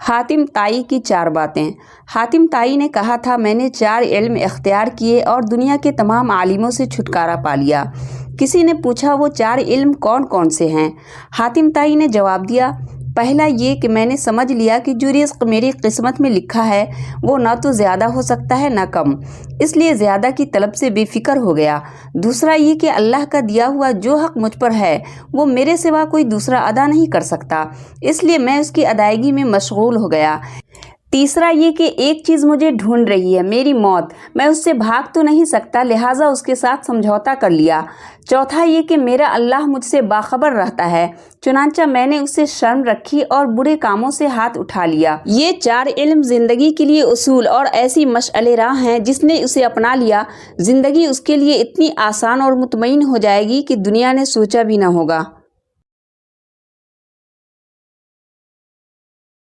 حاتم طائی کی 4 باتیں۔ حاتم طائی نے کہا تھا، میں نے 4 علم اختیار کیے اور دنیا کے تمام عالموں سے چھٹکارا پا لیا۔ کسی نے پوچھا وہ 4 علم کون کون سے ہیں؟ حاتم طائی نے جواب دیا، پہلا یہ کہ میں نے سمجھ لیا کہ جو رزق میری قسمت میں لکھا ہے وہ نہ تو زیادہ ہو سکتا ہے نہ کم، اس لیے زیادہ کی طلب سے بے فکر ہو گیا۔ دوسرا یہ کہ اللہ کا دیا ہوا جو حق مجھ پر ہے وہ میرے سوا کوئی دوسرا ادا نہیں کر سکتا، اس لیے میں اس کی ادائیگی میں مشغول ہو گیا۔ تیسرا یہ کہ ایک چیز مجھے ڈھونڈ رہی ہے، میری موت، میں اس سے بھاگ تو نہیں سکتا، لہٰذا اس کے ساتھ سمجھوتا کر لیا۔ چوتھا یہ کہ میرا اللہ مجھ سے باخبر رہتا ہے، چنانچہ میں نے اس سے شرم رکھی اور برے کاموں سے ہاتھ اٹھا لیا۔ یہ 4 علم زندگی کے لیے اصول اور ایسی مشعل راہ ہیں، جس نے اسے اپنا لیا زندگی اس کے لیے اتنی آسان اور مطمئن ہو جائے گی کہ دنیا نے سوچا بھی نہ ہوگا۔